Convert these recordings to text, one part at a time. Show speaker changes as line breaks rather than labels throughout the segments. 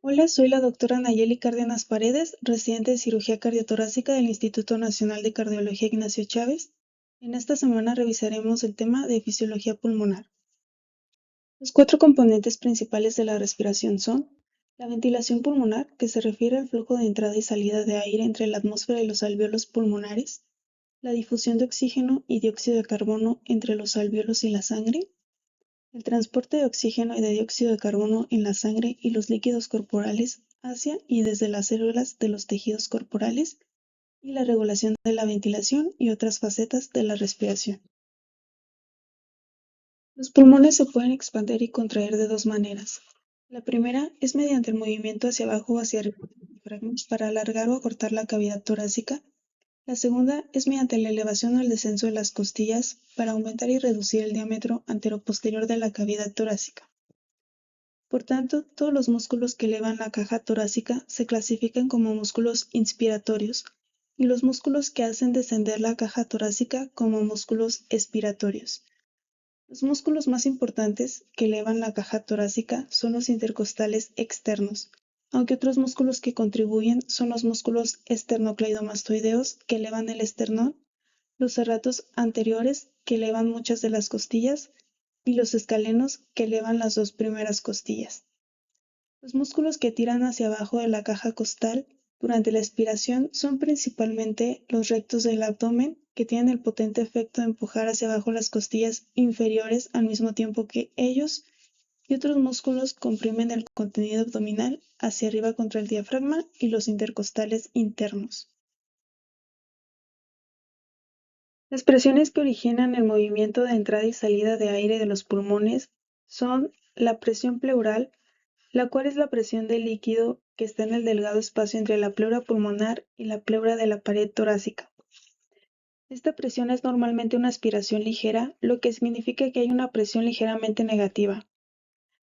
Hola, soy la doctora Nayeli Cárdenas Paredes, residente de cirugía cardiotorácica del Instituto Nacional de Cardiología Ignacio Chávez. En esta semana revisaremos el tema de fisiología pulmonar. Los cuatro componentes principales de la respiración son la ventilación pulmonar, que se refiere al flujo de entrada y salida de aire entre la atmósfera y los alvéolos pulmonares, la difusión de oxígeno y dióxido de carbono entre los alvéolos y la sangre, el transporte de oxígeno y de dióxido de carbono en la sangre y los líquidos corporales hacia y desde las células de los tejidos corporales, y la regulación de la ventilación y otras facetas de la respiración. Los pulmones se pueden expandir y contraer de dos maneras. La primera es mediante el movimiento hacia abajo o hacia arriba del diafragma para alargar o acortar la cavidad torácica. La segunda es mediante la elevación o el descenso de las costillas para aumentar y reducir el diámetro anteroposterior de la cavidad torácica. Por tanto, todos los músculos que elevan la caja torácica se clasifican como músculos inspiratorios y los músculos que hacen descender la caja torácica como músculos expiratorios. Los músculos más importantes que elevan la caja torácica son los intercostales externos, aunque otros músculos que contribuyen son los músculos esternocleidomastoideos que elevan el esternón, los serratos anteriores que elevan muchas de las costillas y los escalenos que elevan las dos primeras costillas. Los músculos que tiran hacia abajo de la caja costal durante la expiración son principalmente los rectos del abdomen, que tienen el potente efecto de empujar hacia abajo las costillas inferiores al mismo tiempo que ellos, y otros músculos comprimen el contenido abdominal hacia arriba contra el diafragma y los intercostales internos. Las presiones que originan el movimiento de entrada y salida de aire de los pulmones son la presión pleural, la cual es la presión del líquido que está en el delgado espacio entre la pleura pulmonar y la pleura de la pared torácica. Esta presión es normalmente una aspiración ligera, lo que significa que hay una presión ligeramente negativa.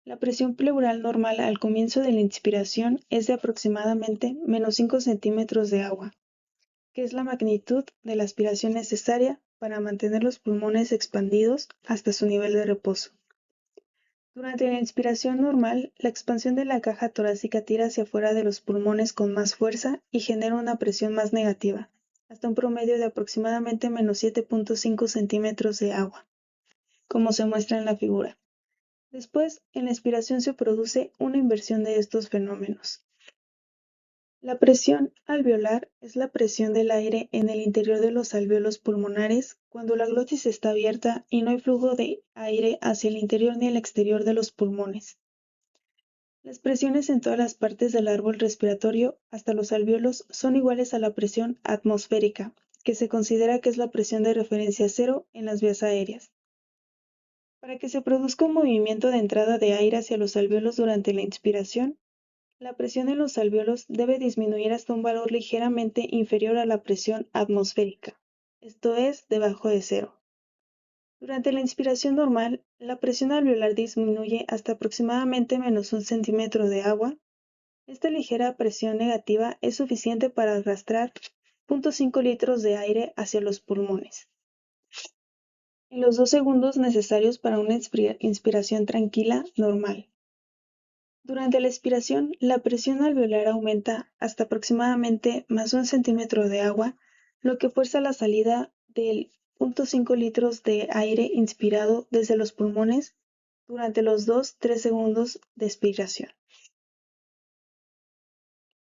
La presión pleural normal al comienzo de la inspiración es de aproximadamente menos 5 centímetros de agua, que es la magnitud de la aspiración necesaria para mantener los pulmones expandidos hasta su nivel de reposo. Durante la inspiración normal, la expansión de la caja torácica tira hacia afuera de los pulmones con más fuerza y genera una presión más negativa, hasta un promedio de aproximadamente menos 7.5 centímetros de agua, como se muestra en la figura. Después, en la expiración se produce una inversión de estos fenómenos. La presión alveolar es la presión del aire en el interior de los alvéolos pulmonares cuando la glotis está abierta y no hay flujo de aire hacia el interior ni el exterior de los pulmones. Las presiones en todas las partes del árbol respiratorio, hasta los alvéolos, son iguales a la presión atmosférica, que se considera que es la presión de referencia cero en las vías aéreas. Para que se produzca un movimiento de entrada de aire hacia los alvéolos durante la inspiración, la presión en los alvéolos debe disminuir hasta un valor ligeramente inferior a la presión atmosférica, esto es, debajo de cero. Durante la inspiración normal, la presión alveolar disminuye hasta aproximadamente menos 1 centímetro de agua. Esta ligera presión negativa es suficiente para arrastrar 0.5 litros de aire hacia los pulmones. En los 2 segundos necesarios para una inspiración tranquila normal. Durante la expiración, la presión alveolar aumenta hasta aproximadamente más 1 centímetro de agua, lo que fuerza la salida del 0.5 litros de aire inspirado desde los pulmones durante los 2-3 segundos de expiración.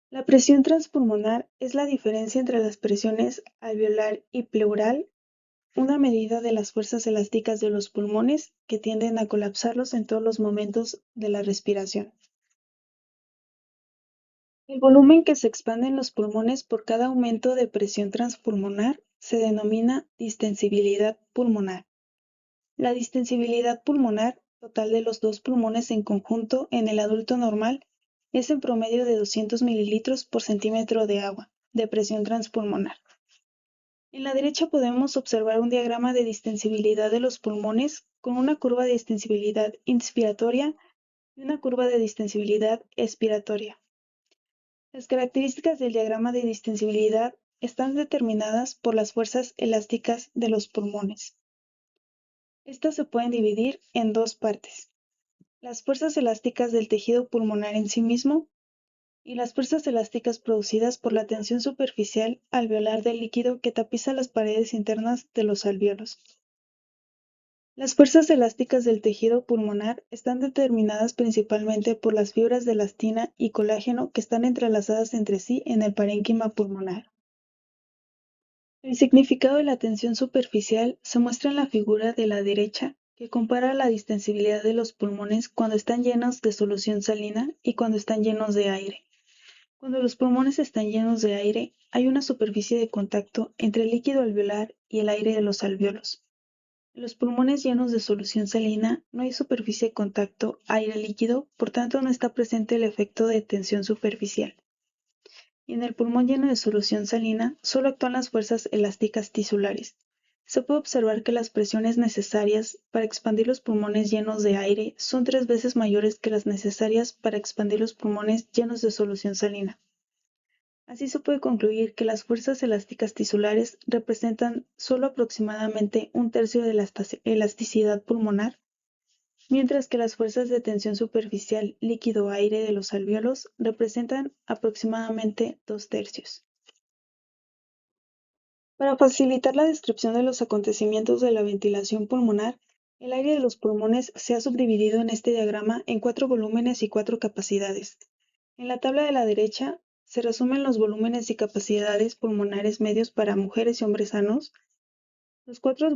La presión transpulmonar es la diferencia entre las presiones alveolar y pleural, una medida de las fuerzas elásticas de los pulmones que tienden a colapsarlos en todos los momentos de la respiración. El volumen que se expande en los pulmones por cada aumento de presión transpulmonar se denomina distensibilidad pulmonar. La distensibilidad pulmonar total de los dos pulmones en conjunto en el adulto normal es en promedio de 200 mililitros por centímetro de agua de presión transpulmonar. En la derecha podemos observar un diagrama de distensibilidad de los pulmones con una curva de distensibilidad inspiratoria y una curva de distensibilidad expiratoria. Las características del diagrama de distensibilidad están determinadas por las fuerzas elásticas de los pulmones. Estas se pueden dividir en dos partes: las fuerzas elásticas del tejido pulmonar en sí mismo y las fuerzas elásticas producidas por la tensión superficial alveolar del líquido que tapiza las paredes internas de los alvéolos. Las fuerzas elásticas del tejido pulmonar están determinadas principalmente por las fibras de elastina y colágeno que están entrelazadas entre sí en el parénquima pulmonar. El significado de la tensión superficial se muestra en la figura de la derecha, que compara la distensibilidad de los pulmones cuando están llenos de solución salina y cuando están llenos de aire. Cuando los pulmones están llenos de aire, hay una superficie de contacto entre el líquido alveolar y el aire de los alvéolos. En los pulmones llenos de solución salina no hay superficie de contacto aire líquido, por tanto no está presente el efecto de tensión superficial. Y en el pulmón lleno de solución salina solo actúan las fuerzas elásticas tisulares. Se puede observar que las presiones necesarias para expandir los pulmones llenos de aire son 3 veces mayores que las necesarias para expandir los pulmones llenos de solución salina. Así se puede concluir que las fuerzas elásticas tisulares representan solo aproximadamente 1/3 de la elasticidad pulmonar, mientras que las fuerzas de tensión superficial líquido-aire de los alvéolos representan aproximadamente 2/3. Para facilitar la descripción de los acontecimientos de la ventilación pulmonar, el aire de los pulmones se ha subdividido en este diagrama en 4 volúmenes y 4 capacidades. En la tabla de la derecha se resumen los volúmenes y capacidades pulmonares medios para mujeres y hombres sanos. Los 4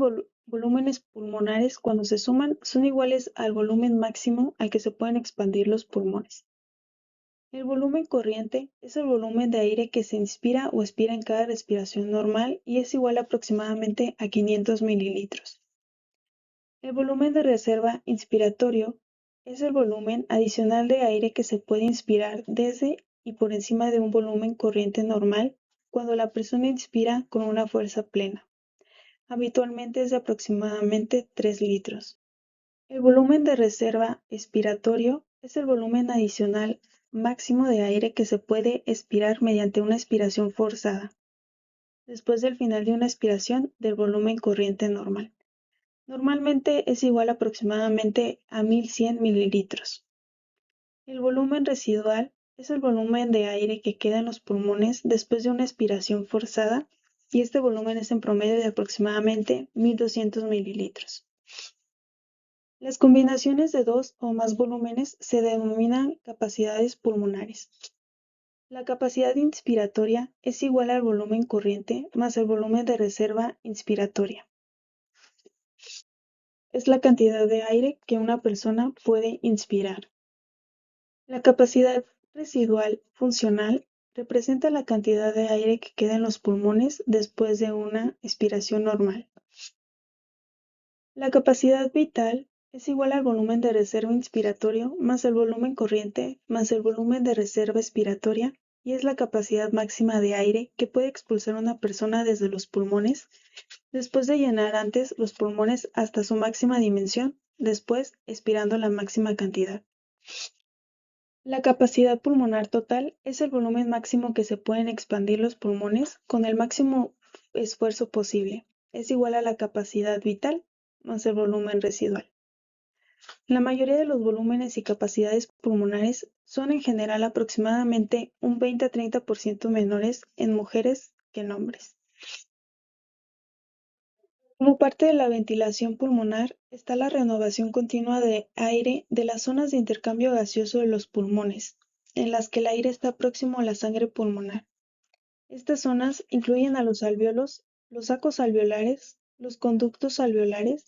volúmenes pulmonares, cuando se suman, son iguales al volumen máximo al que se pueden expandir los pulmones. El volumen corriente es el volumen de aire que se inspira o expira en cada respiración normal y es igual aproximadamente a 500 mililitros. El volumen de reserva inspiratorio es el volumen adicional de aire que se puede inspirar desde y por encima de un volumen corriente normal cuando la persona inspira con una fuerza plena. Habitualmente es de aproximadamente 3 litros. El volumen de reserva expiratorio es el volumen adicional máximo de aire que se puede expirar mediante una expiración forzada, después del final de una expiración del volumen corriente normal. Normalmente es igual aproximadamente a 1100 mililitros. El volumen residual es el volumen de aire que queda en los pulmones después de una expiración forzada y este volumen es en promedio de aproximadamente 1200 mililitros. Las combinaciones de 2 o más volúmenes se denominan capacidades pulmonares. La capacidad inspiratoria es igual al volumen corriente más el volumen de reserva inspiratoria. Es la cantidad de aire que una persona puede inspirar. La capacidad residual funcional representa la cantidad de aire que queda en los pulmones después de una expiración normal. La capacidad vital es igual al volumen de reserva inspiratorio más el volumen corriente más el volumen de reserva expiratoria y es la capacidad máxima de aire que puede expulsar una persona desde los pulmones después de llenar antes los pulmones hasta su máxima dimensión, después expirando la máxima cantidad. La capacidad pulmonar total es el volumen máximo que se pueden expandir los pulmones con el máximo esfuerzo posible. Es igual a la capacidad vital más el volumen residual. La mayoría de los volúmenes y capacidades pulmonares son en general aproximadamente un 20 a 30% menores en mujeres que en hombres. Como parte de la ventilación pulmonar está la renovación continua de aire de las zonas de intercambio gaseoso de los pulmones, en las que el aire está próximo a la sangre pulmonar. Estas zonas incluyen a los alvéolos, los sacos alveolares, los conductos alveolares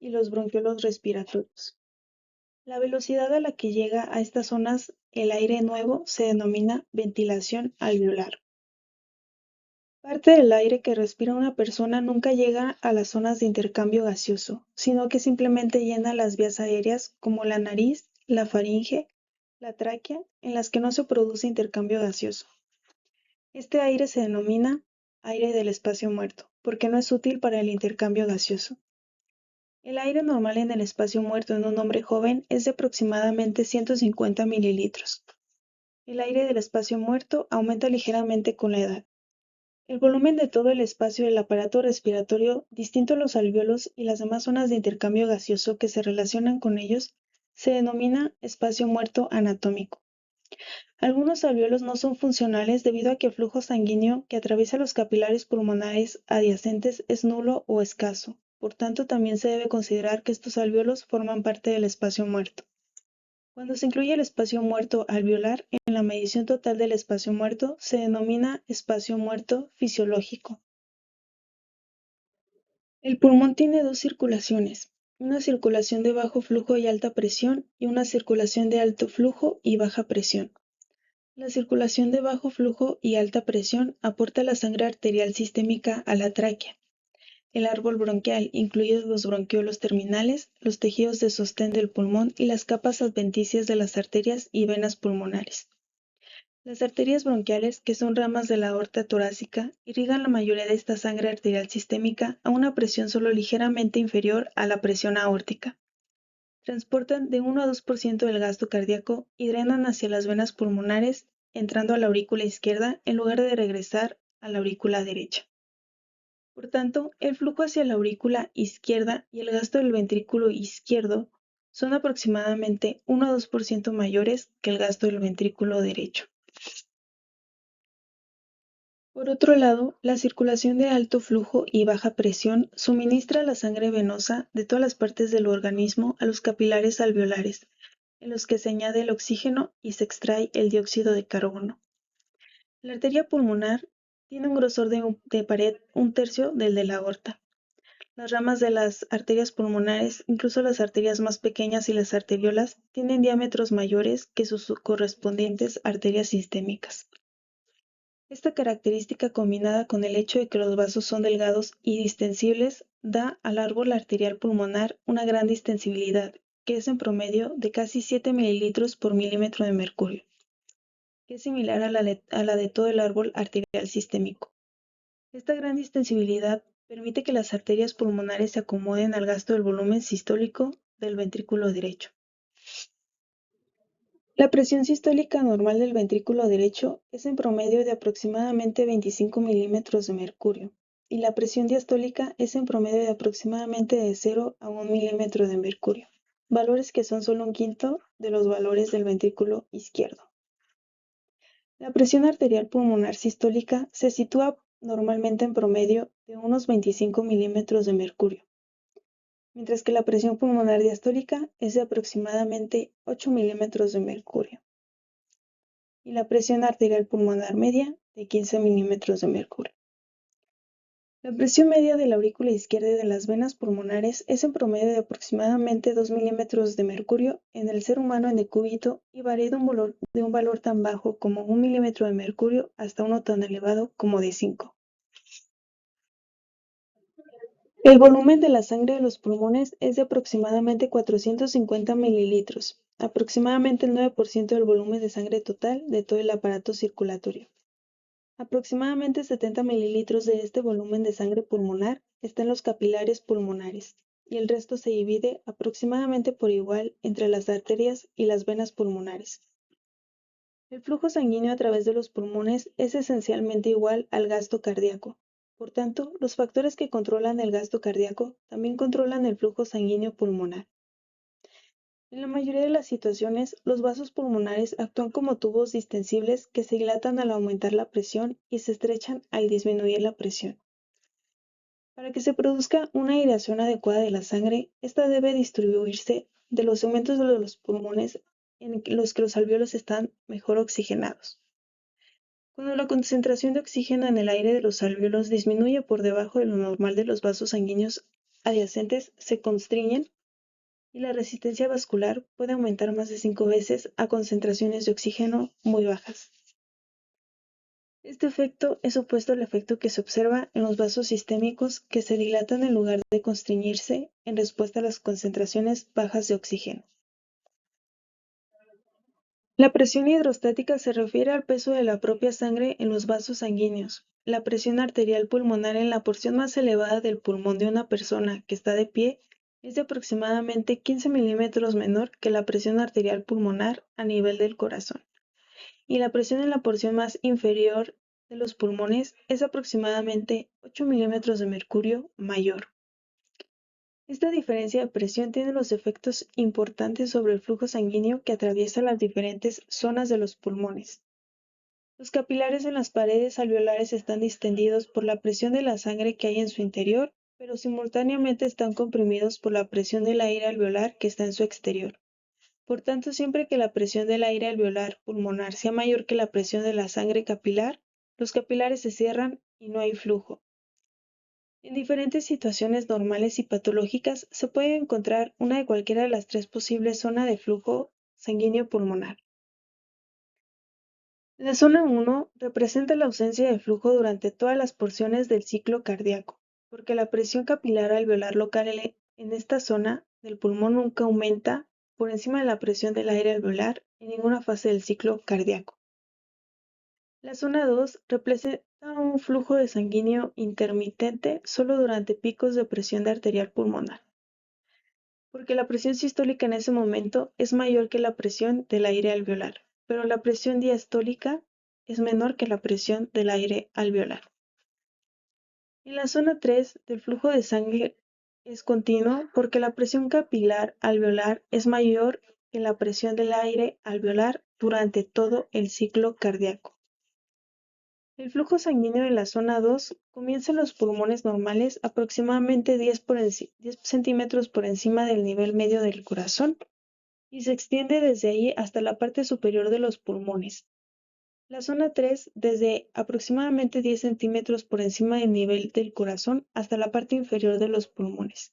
y los bronquiolos respiratorios. La velocidad a la que llega a estas zonas el aire nuevo se denomina ventilación alveolar. Parte del aire que respira una persona nunca llega a las zonas de intercambio gaseoso, sino que simplemente llena las vías aéreas como la nariz, la faringe, la tráquea, en las que no se produce intercambio gaseoso. Este aire se denomina aire del espacio muerto, porque no es útil para el intercambio gaseoso. El aire normal en el espacio muerto en un hombre joven es de aproximadamente 150 mililitros. El aire del espacio muerto aumenta ligeramente con la edad. El volumen de todo el espacio del aparato respiratorio, distinto a los alvéolos y las demás zonas de intercambio gaseoso que se relacionan con ellos, se denomina espacio muerto anatómico. Algunos alvéolos no son funcionales debido a que el flujo sanguíneo que atraviesa los capilares pulmonares adyacentes es nulo o escaso. Por tanto, también se debe considerar que estos alvéolos forman parte del espacio muerto. Cuando se incluye el espacio muerto alveolar en la medición total del espacio muerto, se denomina espacio muerto fisiológico. El pulmón tiene dos circulaciones, una circulación de bajo flujo y alta presión y una circulación de alto flujo y baja presión. La circulación de bajo flujo y alta presión aporta la sangre arterial sistémica a la tráquea, el árbol bronquial, incluidos los bronquiolos terminales, los tejidos de sostén del pulmón y las capas adventicias de las arterias y venas pulmonares. Las arterias bronquiales, que son ramas de la aorta torácica, irrigan la mayoría de esta sangre arterial sistémica a una presión solo ligeramente inferior a la presión aórtica. Transportan de 1 a 2% del gasto cardíaco y drenan hacia las venas pulmonares, entrando a la aurícula izquierda en lugar de regresar a la aurícula derecha. Por tanto, el flujo hacia la aurícula izquierda y el gasto del ventrículo izquierdo son aproximadamente 1 a 2% mayores que el gasto del ventrículo derecho. Por otro lado, la circulación de alto flujo y baja presión suministra la sangre venosa de todas las partes del organismo a los capilares alveolares, en los que se añade el oxígeno y se extrae el dióxido de carbono. La arteria pulmonar tiene un grosor de pared 1/3 del de la aorta. Las ramas de las arterias pulmonares, incluso las arterias más pequeñas y las arteriolas, tienen diámetros mayores que sus correspondientes arterias sistémicas. Esta característica, combinada con el hecho de que los vasos son delgados y distensibles, da al árbol arterial pulmonar una gran distensibilidad, que es en promedio de casi 7 mililitros por milímetro de mercurio, que es similar a la de todo el árbol arterial sistémico. Esta gran distensibilidad permite que las arterias pulmonares se acomoden al gasto del volumen sistólico del ventrículo derecho. La presión sistólica normal del ventrículo derecho es en promedio de aproximadamente 25 milímetros de mercurio, y la presión diastólica es en promedio de aproximadamente de 0 a 1 milímetro de mercurio, valores que son solo 1/5 de los valores del ventrículo izquierdo. La presión arterial pulmonar sistólica se sitúa normalmente en promedio de unos 25 milímetros de mercurio, mientras que la presión pulmonar diastólica es de aproximadamente 8 milímetros de mercurio, y la presión arterial pulmonar media de 15 milímetros de mercurio. La presión media de la aurícula izquierda y de las venas pulmonares es en promedio de aproximadamente 2 milímetros de mercurio en el ser humano en decúbito y varía de un valor tan bajo como 1 milímetro de mercurio hasta uno tan elevado como de 5. El volumen de la sangre de los pulmones es de aproximadamente 450 mililitros, aproximadamente el 9% del volumen de sangre total de todo el aparato circulatorio. Aproximadamente 70 mililitros de este volumen de sangre pulmonar está en los capilares pulmonares, y el resto se divide aproximadamente por igual entre las arterias y las venas pulmonares. El flujo sanguíneo a través de los pulmones es esencialmente igual al gasto cardíaco. Por tanto, los factores que controlan el gasto cardíaco también controlan el flujo sanguíneo pulmonar. En la mayoría de las situaciones, los vasos pulmonares actúan como tubos distensibles que se dilatan al aumentar la presión y se estrechan al disminuir la presión. Para que se produzca una aireación adecuada de la sangre, esta debe distribuirse de los segmentos de los pulmones en los que los alvéolos están mejor oxigenados. Cuando la concentración de oxígeno en el aire de los alvéolos disminuye por debajo de lo normal de los vasos sanguíneos adyacentes, se constriñen y la resistencia vascular puede aumentar más de 5 veces a concentraciones de oxígeno muy bajas. Este efecto es opuesto al efecto que se observa en los vasos sistémicos, que se dilatan en lugar de constriñirse en respuesta a las concentraciones bajas de oxígeno. La presión hidrostática se refiere al peso de la propia sangre en los vasos sanguíneos. La presión arterial pulmonar en la porción más elevada del pulmón de una persona que está de pie es de aproximadamente 15 milímetros menor que la presión arterial pulmonar a nivel del corazón, y la presión en la porción más inferior de los pulmones es aproximadamente 8 milímetros de mercurio mayor. Esta diferencia de presión tiene los efectos importantes sobre el flujo sanguíneo que atraviesa las diferentes zonas de los pulmones. Los capilares en las paredes alveolares están distendidos por la presión de la sangre que hay en su interior, pero simultáneamente están comprimidos por la presión del aire alveolar que está en su exterior. Por tanto, siempre que la presión del aire alveolar pulmonar sea mayor que la presión de la sangre capilar, los capilares se cierran y no hay flujo. En diferentes situaciones normales y patológicas se puede encontrar una de cualquiera de las tres posibles zonas de flujo sanguíneo pulmonar. La zona 1 representa la ausencia de flujo durante todas las porciones del ciclo cardíaco, porque la presión capilar alveolar local en esta zona del pulmón nunca aumenta por encima de la presión del aire alveolar en ninguna fase del ciclo cardíaco. La zona 2 representa un flujo de sanguíneo intermitente solo durante picos de presión arterial pulmonar, porque la presión sistólica en ese momento es mayor que la presión del aire alveolar, pero la presión diastólica es menor que la presión del aire alveolar. En la zona 3 del flujo de sangre es continuo porque la presión capilar alveolar es mayor que la presión del aire alveolar durante todo el ciclo cardíaco. El flujo sanguíneo en la zona 2 comienza en los pulmones normales aproximadamente 10 centímetros por encima del nivel medio del corazón y se extiende desde ahí hasta la parte superior de los pulmones. La zona 3 desde aproximadamente 10 centímetros por encima del nivel del corazón hasta la parte inferior de los pulmones.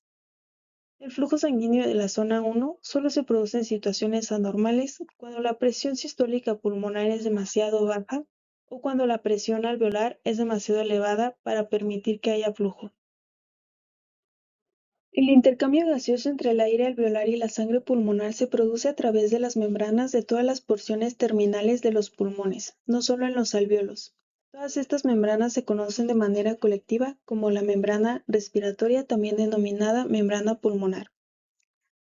El flujo sanguíneo de la zona 1 solo se produce en situaciones anormales cuando la presión sistólica pulmonar es demasiado baja o cuando la presión alveolar es demasiado elevada para permitir que haya flujo. El intercambio gaseoso entre el aire alveolar y la sangre pulmonar se produce a través de las membranas de todas las porciones terminales de los pulmones, no solo en los alvéolos. Todas estas membranas se conocen de manera colectiva como la membrana respiratoria, también denominada membrana pulmonar.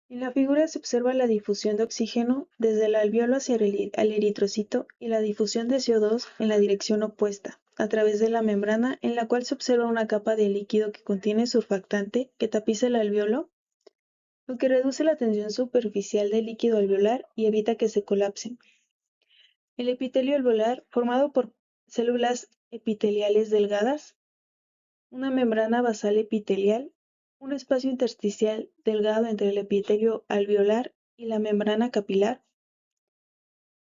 En la figura se observa la difusión de oxígeno desde el alvéolo hacia el eritrocito y la difusión de CO2 en la dirección opuesta, a través de la membrana en la cual se observa una capa de líquido que contiene surfactante que tapiza el alvéolo, lo que reduce la tensión superficial del líquido alveolar y evita que se colapse. El epitelio alveolar, formado por células epiteliales delgadas, una membrana basal epitelial, un espacio intersticial delgado entre el epitelio alveolar y la membrana capilar,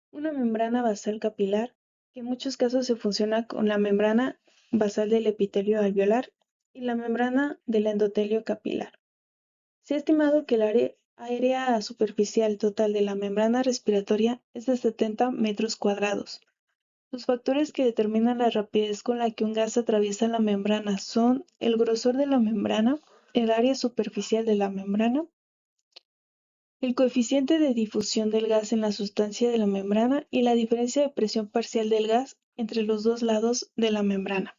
una membrana basal capilar, que en muchos casos se fusiona con la membrana basal del epitelio alveolar y la membrana del endotelio capilar. Se ha estimado que el área superficial total de la membrana respiratoria es de 70 metros cuadrados. Los factores que determinan la rapidez con la que un gas atraviesa la membrana son el grosor de la membrana, el área superficial de la membrana, el coeficiente de difusión del gas en la sustancia de la membrana y la diferencia de presión parcial del gas entre los dos lados de la membrana.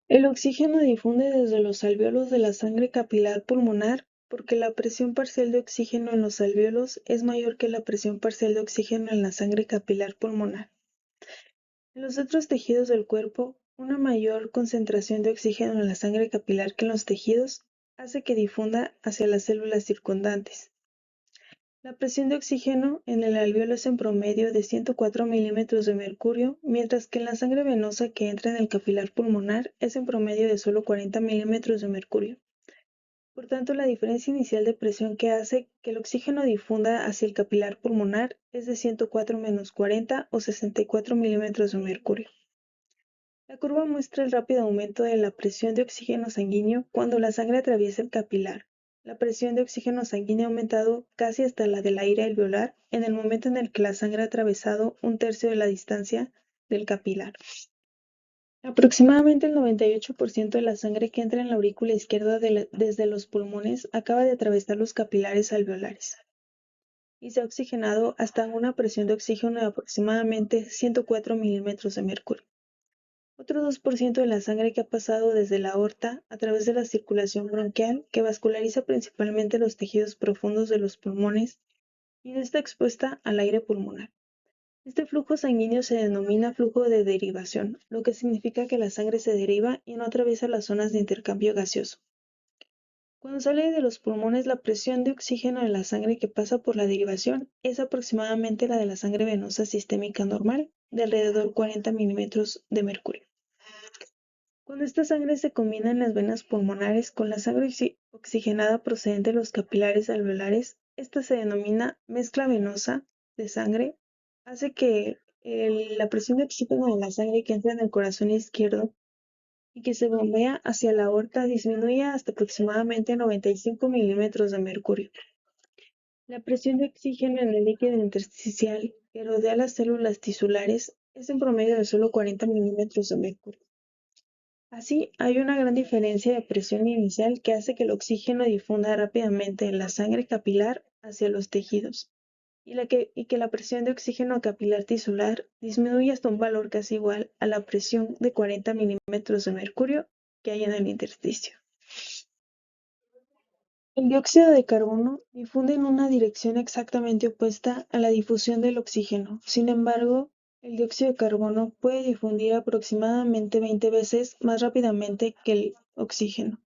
El oxígeno difunde desde los alvéolos de la sangre capilar pulmonar porque la presión parcial de oxígeno en los alvéolos es mayor que la presión parcial de oxígeno en la sangre capilar pulmonar. En los otros tejidos del cuerpo, una mayor concentración de oxígeno en la sangre capilar que en los tejidos hace que difunda hacia las células circundantes. La presión de oxígeno en el alvéolo es en promedio de 104 milímetros de mercurio, mientras que en la sangre venosa que entra en el capilar pulmonar es en promedio de solo 40 milímetros de mercurio. Por tanto, la diferencia inicial de presión que hace que el oxígeno difunda hacia el capilar pulmonar es de 104 menos 40 o 64 milímetros de mercurio. La curva muestra el rápido aumento de la presión de oxígeno sanguíneo cuando la sangre atraviesa el capilar. La presión de oxígeno sanguíneo ha aumentado casi hasta la del aire alveolar en el momento en el que la sangre ha atravesado un tercio de la distancia del capilar. Aproximadamente el 98% de la sangre que entra en la aurícula izquierda desde los pulmones acaba de atravesar los capilares alveolares y se ha oxigenado hasta una presión de oxígeno de aproximadamente 104 milímetros de mercurio. Otro 2% de la sangre que ha pasado desde la aorta a través de la circulación bronquial, que vasculariza principalmente los tejidos profundos de los pulmones y no está expuesta al aire pulmonar. Este flujo sanguíneo se denomina flujo de derivación, lo que significa que la sangre se deriva y no atraviesa las zonas de intercambio gaseoso. Cuando sale de los pulmones, la presión de oxígeno en la sangre que pasa por la derivación es aproximadamente la de la sangre venosa sistémica normal, de alrededor 40 milímetros de mercurio. Cuando esta sangre se combina en las venas pulmonares con la sangre oxigenada procedente de los capilares alveolares, esta se denomina mezcla venosa de sangre, hace que la presión de oxígeno de la sangre que entra en el corazón izquierdo y que se bombea hacia la aorta disminuye hasta aproximadamente 95 milímetros de mercurio. La presión de oxígeno en el líquido intersticial que rodea las células tisulares es en promedio de solo 40 milímetros de mercurio. Así, hay una gran diferencia de presión inicial que hace que el oxígeno difunda rápidamente en la sangre capilar hacia los tejidos y que la presión de oxígeno capilar tisular disminuye hasta un valor casi igual a la presión de 40 milímetros de mercurio que hay en el intersticio. El dióxido de carbono difunde en una dirección exactamente opuesta a la difusión del oxígeno. Sin embargo, el dióxido de carbono puede difundir aproximadamente 20 veces más rápidamente que el oxígeno.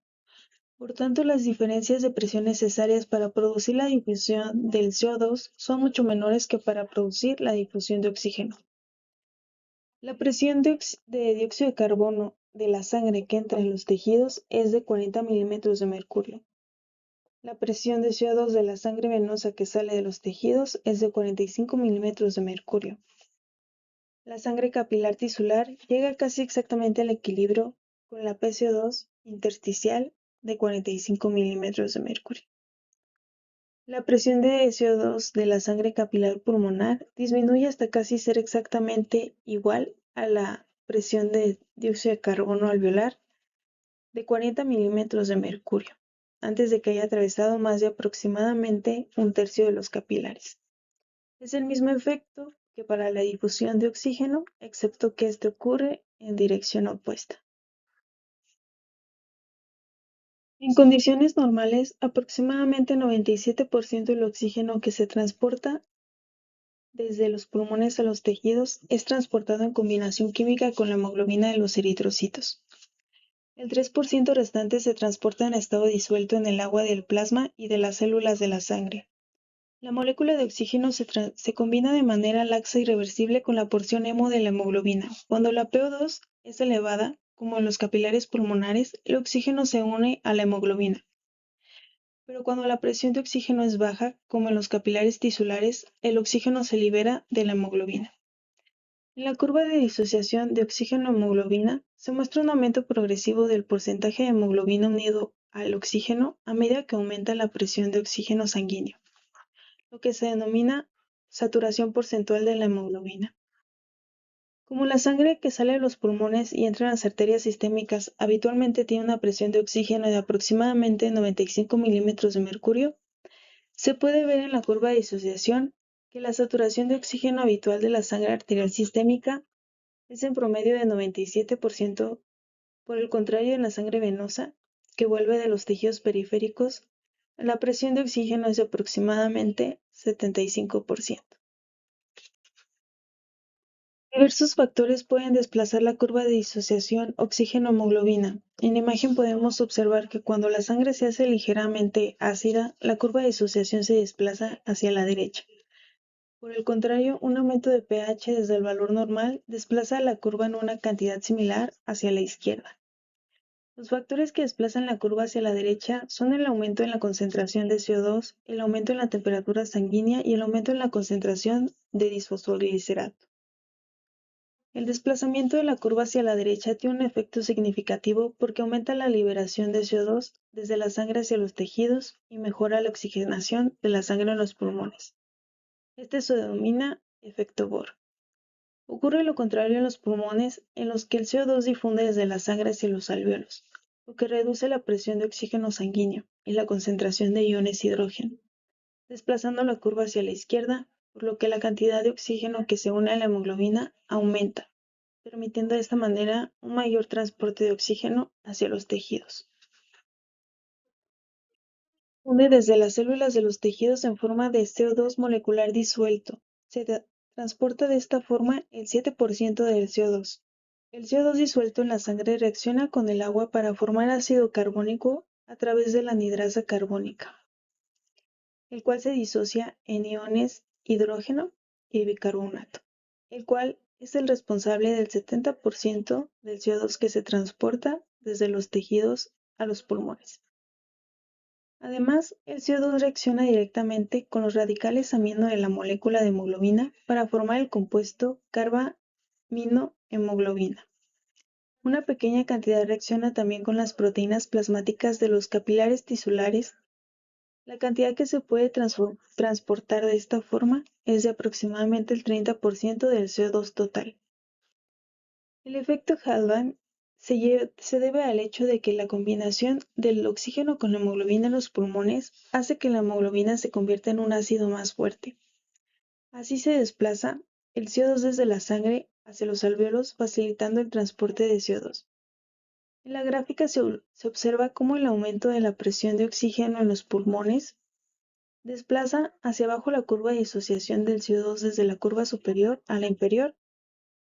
Por tanto, las diferencias de presión necesarias para producir la difusión del CO2 son mucho menores que para producir la difusión de oxígeno. La presión de dióxido de carbono de la sangre que entra en los tejidos es de 40 milímetros de mercurio. La presión de CO2 de la sangre venosa que sale de los tejidos es de 45 milímetros de mercurio. La sangre capilar tisular llega casi exactamente al equilibrio con la PCO2 intersticial de 45 milímetros de mercurio. La presión de CO2 de la sangre capilar pulmonar disminuye hasta casi ser exactamente igual a la presión de dióxido de carbono alveolar de 40 milímetros de mercurio, antes de que haya atravesado más de aproximadamente un tercio de los capilares. Es el mismo efecto que para la difusión de oxígeno, excepto que este ocurre en dirección opuesta. En condiciones normales, aproximadamente 97% del oxígeno que se transporta desde los pulmones a los tejidos es transportado en combinación química con la hemoglobina de los eritrocitos. El 3% restante se transporta en estado disuelto en el agua del plasma y de las células de la sangre. La molécula de oxígeno se combina de manera laxa y reversible con la porción hemo de la hemoglobina. Cuando la PO2 es elevada, como en los capilares pulmonares, el oxígeno se une a la hemoglobina. Pero cuando la presión de oxígeno es baja, como en los capilares tisulares, el oxígeno se libera de la hemoglobina. En la curva de disociación de oxígeno-hemoglobina se muestra un aumento progresivo del porcentaje de hemoglobina unido al oxígeno a medida que aumenta la presión de oxígeno sanguíneo, lo que se denomina saturación porcentual de la hemoglobina. Como la sangre que sale de los pulmones y entra en las arterias sistémicas habitualmente tiene una presión de oxígeno de aproximadamente 95 milímetros de mercurio, se puede ver en la curva de disociación que la saturación de oxígeno habitual de la sangre arterial sistémica es en promedio de 97%. Por el contrario, en la sangre venosa, que vuelve de los tejidos periféricos, la presión de oxígeno es de aproximadamente 75%. Diversos factores pueden desplazar la curva de disociación oxígeno-hemoglobina. En la imagen podemos observar que cuando la sangre se hace ligeramente ácida, la curva de disociación se desplaza hacia la derecha. Por el contrario, un aumento de pH desde el valor normal desplaza la curva en una cantidad similar hacia la izquierda. Los factores que desplazan la curva hacia la derecha son el aumento en la concentración de CO2, el aumento en la temperatura sanguínea y el aumento en la concentración de disfosfoglicerato. El desplazamiento de la curva hacia la derecha tiene un efecto significativo porque aumenta la liberación de CO2 desde la sangre hacia los tejidos y mejora la oxigenación de la sangre en los pulmones. Este se denomina efecto Bohr. Ocurre lo contrario en los pulmones, en los que el CO2 difunde desde la sangre hacia los alvéolos, lo que reduce la presión de oxígeno sanguíneo y la concentración de iones hidrógeno, desplazando la curva hacia la izquierda, por lo que la cantidad de oxígeno que se une a la hemoglobina aumenta, permitiendo de esta manera un mayor transporte de oxígeno hacia los tejidos. Une desde las células de los tejidos en forma de CO2 molecular disuelto. Se transporta de esta forma el 7% del CO2. El CO2 disuelto en la sangre reacciona con el agua para formar ácido carbónico a través de la anhidrasa carbónica, el cual se disocia en iones hidrógeno y bicarbonato, el cual es el responsable del 70% del CO2 que se transporta desde los tejidos a los pulmones. Además, el CO2 reacciona directamente con los radicales amino de la molécula de hemoglobina para formar el compuesto carbaminohemoglobina. Una pequeña cantidad reacciona también con las proteínas plasmáticas de los capilares tisulares. La cantidad que se puede transportar de esta forma es de aproximadamente el 30% del CO2 total. El efecto Haldane se debe al hecho de que la combinación del oxígeno con la hemoglobina en los pulmones hace que la hemoglobina se convierta en un ácido más fuerte. Así se desplaza el CO2 desde la sangre hacia los alvéolos, facilitando el transporte de CO2. En la gráfica se observa cómo el aumento de la presión de oxígeno en los pulmones desplaza hacia abajo la curva de disociación del CO2 desde la curva superior a la inferior,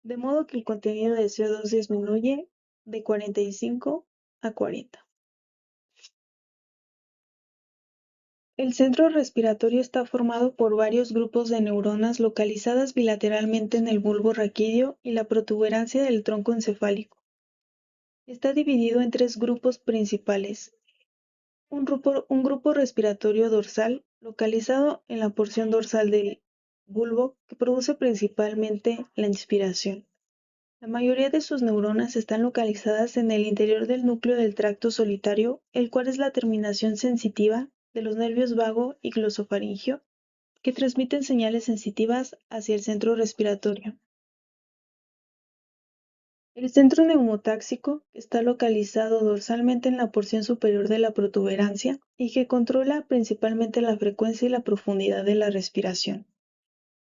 de modo que el contenido de CO2 disminuye de 45 a 40. El centro respiratorio está formado por varios grupos de neuronas localizadas bilateralmente en el bulbo raquídeo y la protuberancia del tronco encefálico. Está dividido en tres grupos principales. Un grupo respiratorio dorsal, localizado en la porción dorsal del bulbo, que produce principalmente la inspiración. La mayoría de sus neuronas están localizadas en el interior del núcleo del tracto solitario, el cual es la terminación sensitiva de los nervios vago y glosofaringio, que transmiten señales sensitivas hacia el centro respiratorio. El centro neumotáxico está localizado dorsalmente en la porción superior de la protuberancia y que controla principalmente la frecuencia y la profundidad de la respiración.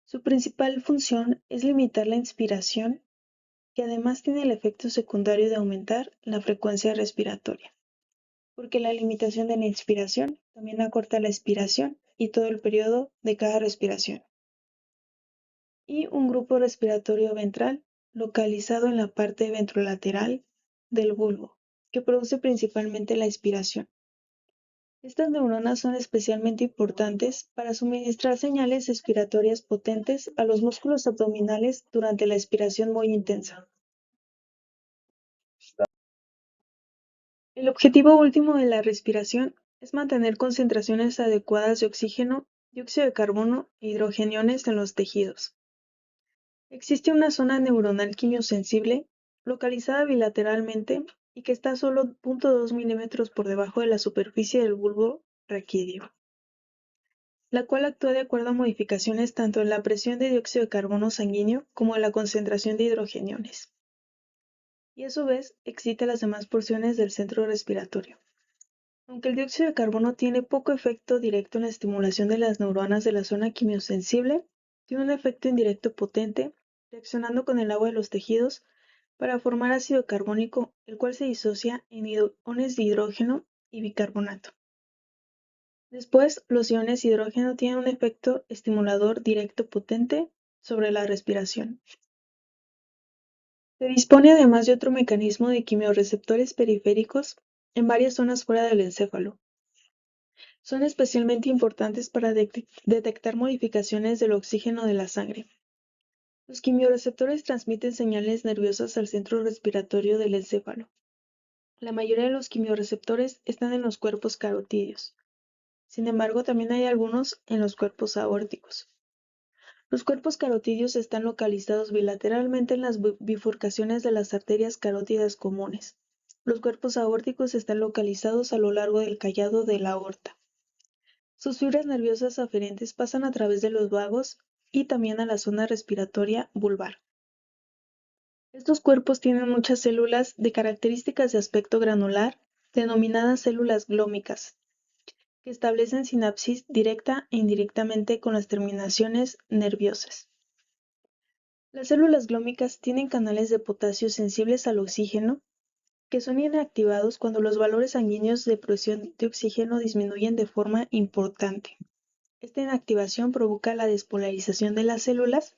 Su principal función es limitar la inspiración, que además tiene el efecto secundario de aumentar la frecuencia respiratoria, porque la limitación de la inspiración también acorta la expiración y todo el periodo de cada respiración. Y un grupo respiratorio ventral localizado en la parte ventrolateral del bulbo, que produce principalmente la expiración. Estas neuronas son especialmente importantes para suministrar señales expiratorias potentes a los músculos abdominales durante la expiración muy intensa. El objetivo último de la respiración es mantener concentraciones adecuadas de oxígeno, dióxido de carbono e hidrogeniones en los tejidos. Existe una zona neuronal quimiosensible localizada bilateralmente y que está a solo 0.2 milímetros por debajo de la superficie del bulbo raquídeo, la cual actúa de acuerdo a modificaciones tanto en la presión de dióxido de carbono sanguíneo como en la concentración de hidrogeniones. Y a su vez excita las demás porciones del centro respiratorio. Aunque el dióxido de carbono tiene poco efecto directo en la estimulación de las neuronas de la zona quimiosensible, tiene un efecto indirecto potente, reaccionando con el agua de los tejidos para formar ácido carbónico, el cual se disocia en iones de hidrógeno y bicarbonato. Después, los iones hidrógeno tienen un efecto estimulador directo potente sobre la respiración. Se dispone además de otro mecanismo de quimiorreceptores periféricos en varias zonas fuera del encéfalo. Son especialmente importantes para detectar modificaciones del oxígeno de la sangre. Los quimiorreceptores transmiten señales nerviosas al centro respiratorio del encéfalo. La mayoría de los quimiorreceptores están en los cuerpos carotídeos. Sin embargo, también hay algunos en los cuerpos aórticos. Los cuerpos carotídeos están localizados bilateralmente en las bifurcaciones de las arterias carótidas comunes. Los cuerpos aórticos están localizados a lo largo del callado de la aorta. Sus fibras nerviosas aferentes pasan a través de los vagos y también a la zona respiratoria vulvar. Estos cuerpos tienen muchas células de características de aspecto granular, denominadas células glómicas, que establecen sinapsis directa e indirectamente con las terminaciones nerviosas. Las células glómicas tienen canales de potasio sensibles al oxígeno, que son inactivados cuando los valores sanguíneos de presión de oxígeno disminuyen de forma importante. Esta inactivación provoca la despolarización de las células,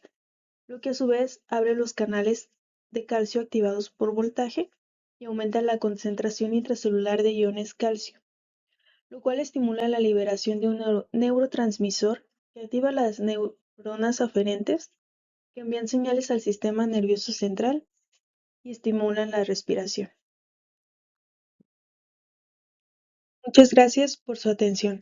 lo que a su vez abre los canales de calcio activados por voltaje y aumenta la concentración intracelular de iones calcio, lo cual estimula la liberación de un neurotransmisor que activa las neuronas aferentes, que envían señales al sistema nervioso central y estimulan la respiración. Muchas gracias por su atención.